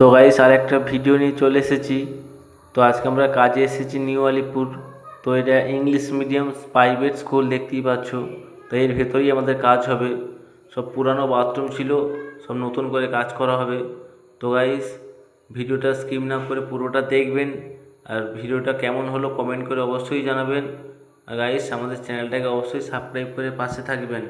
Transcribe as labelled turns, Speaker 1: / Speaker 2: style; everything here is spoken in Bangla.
Speaker 1: তো গাইস আর একটা ভিডিও নিয়ে চলে এসেছি। তো আজকে আমরা কাজে এসেছি নিউ আলিপুর। তো এটা ইংলিশ মিডিয়াম প্রাইভেট স্কুল দেখতেই পাচ্ছ। তো এর ভেতরেই আমাদের কাজ হবে। সব পুরানো বাথরুম ছিল, সব নতুন করে কাজ করা হবে। তো গাইস ভিডিওটা স্কিপ না করে পুরোটা দেখবেন। আর ভিডিওটা কেমন হলো কমেন্ট করে অবশ্যই জানাবেন। আর গাইস আমাদের চ্যানেলটাকে অবশ্যই সাবস্ক্রাইব করে পাশে থাকবেন।